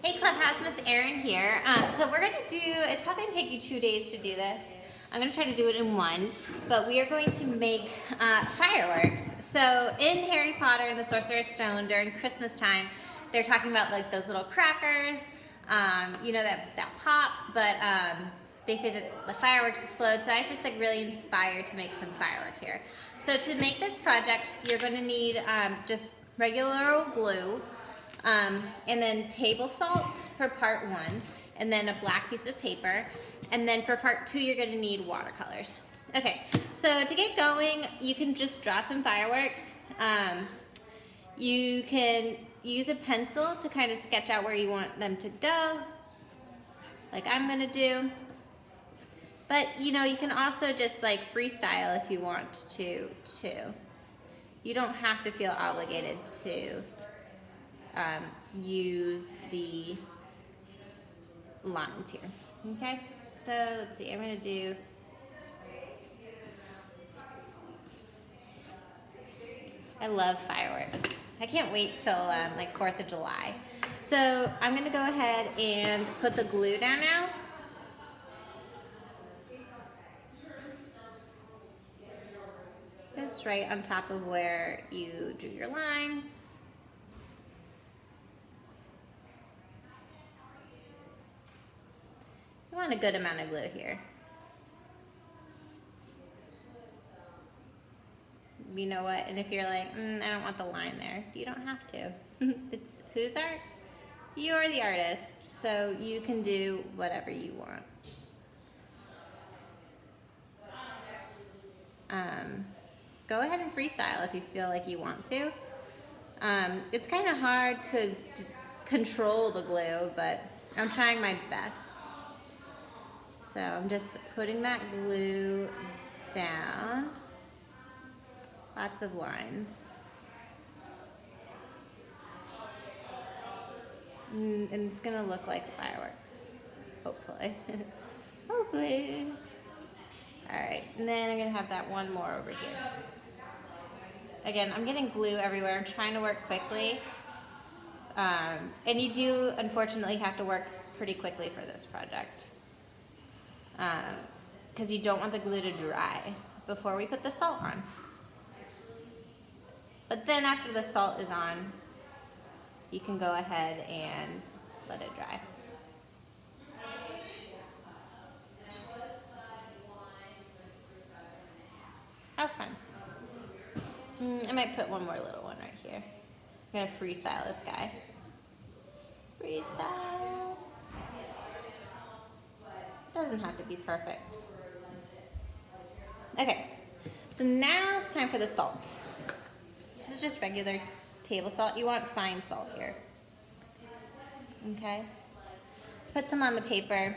Hey Clubhouse, Miss Erin here. So we're gonna do, it's probably gonna take you 2 days to do this. I'm gonna try to do it in one, but we are going to make fireworks. So in Harry Potter and the Sorcerer's Stone during Christmas time, they're talking about like those little crackers, you know, that pop, but they say that the fireworks explode. So I was just like really inspired to make some fireworks here. So to make this project, you're gonna need just regular old glue, and then table salt for part one, and then a black piece of paper, and then for part two you're going to need watercolors. Okay, so to get going, you can just draw some fireworks. You can use a pencil to kind of sketch out where you want them to go, like I'm going to do. But you know, you can also just like freestyle if you want to too. You don't have to feel obligated to use the lines here. Okay, so let's see, I'm gonna do I love fireworks. I can't wait till like 4th of July. So I'm gonna go ahead and put the glue down now. Just right on top of where you drew your lines. You want a good amount of glue here. You know what? And if you're like, I don't want the line there, you don't have to. It's whose art? You're the artist, so you can do whatever you want. Go ahead and freestyle if you feel like you want to. It's kind of hard to control the glue, but I'm trying my best. So I'm just putting that glue down. Lots of lines. And it's gonna look like fireworks, hopefully. Hopefully. All right, and then I'm gonna have that one more over here. Again, I'm getting glue everywhere. I'm trying to work quickly. And you do, unfortunately, have to work pretty quickly for this project. Because you don't want the glue to dry before we put the salt on. But then after the salt is on, you can go ahead and let it dry. Have fun. I might put one more little one right here. I'm gonna freestyle this guy. Freestyle. Doesn't have to be perfect. Okay, so now it's time for the salt. This is just regular table salt. You want fine salt here. Okay, put some on the paper.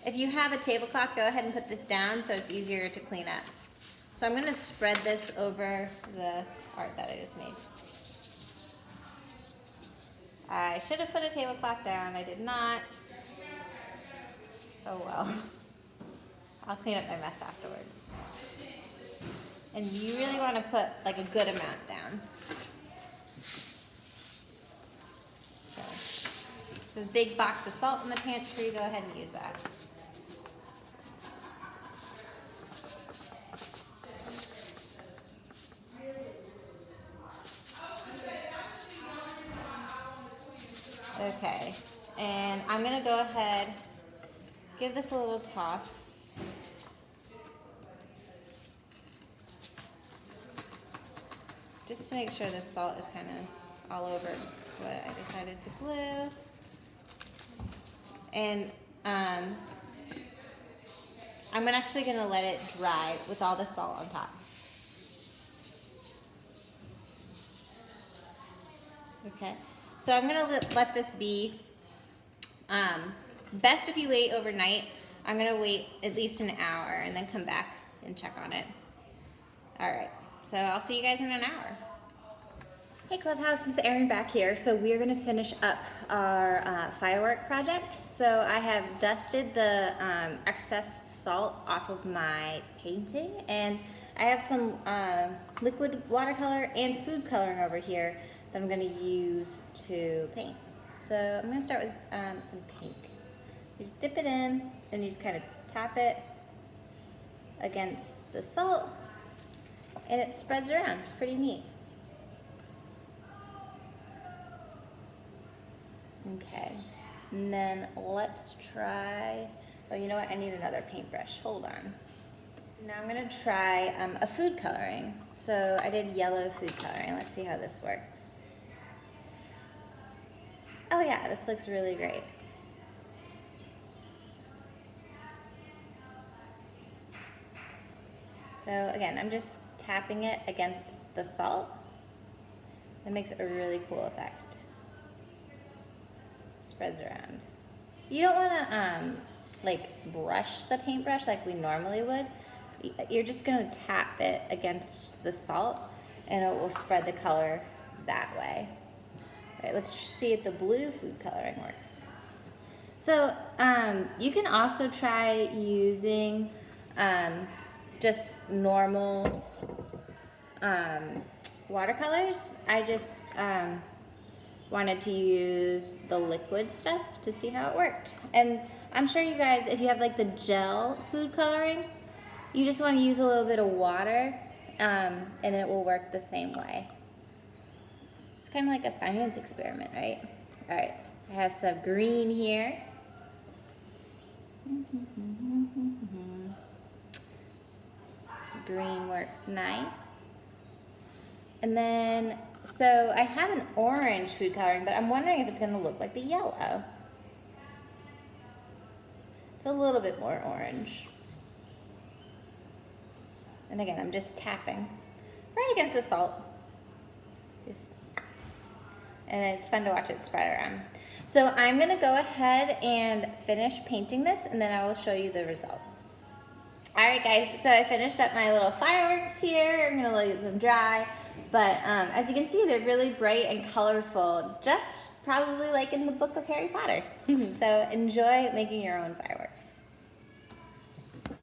If you have a tablecloth, go ahead and put this down so it's easier to clean up. So I'm gonna spread this over the art that I just made. I should have put a tablecloth down, I did not. Oh well. I'll clean up my mess afterwards. And you really want to put like a good amount down. So, the big box of salt in the pantry, go ahead and use that. Okay, and I'm gonna go ahead, give this a little toss. Just to make sure the salt is kind of all over what I decided to glue. And I'm actually gonna let it dry with all the salt on top. Okay, so I'm gonna let this be. Best if you wait overnight. I'm gonna wait at least an hour and then come back and check on it. All right, so I'll see you guys in an hour. Hey Clubhouse, Miss Erin back here. So we're gonna finish up our firework project. So I have dusted the excess salt off of my painting, and I have some liquid watercolor and food coloring over here that I'm gonna use to paint. So I'm gonna start with some pink. You just dip it in, and you just kind of tap it against the salt, and it spreads around. It's pretty neat. Okay, and then let's try, oh, you know what? I need another paintbrush. Hold on. Now I'm gonna try a food coloring. So I did yellow food coloring. Let's see how this works. Oh yeah, this looks really great. So again, I'm just tapping it against the salt. It makes a really cool effect. Spreads around. You don't wanna like brush the paintbrush like we normally would. You're just gonna tap it against the salt and it will spread the color that way. All right, let's see if the blue food coloring works. So you can also try using just normal watercolors. I just wanted to use the liquid stuff to see how it worked. And I'm sure you guys, if you have like the gel food coloring, you just want to use a little bit of water and it will work the same way. It's kind of like a science experiment, right? All right, I have some green here. Green works nice. And then, so I have an orange food coloring, but I'm wondering if it's going to look like the yellow. It's a little bit more orange. And again, I'm just tapping right against the salt. And it's fun to watch it spread around. So I'm gonna go ahead and finish painting this, and then I will show you the result. All right, guys, so I finished up my little fireworks here. I'm gonna let them dry. But as you can see, they're really bright and colorful, just probably like in the book of Harry Potter. So enjoy making your own fireworks.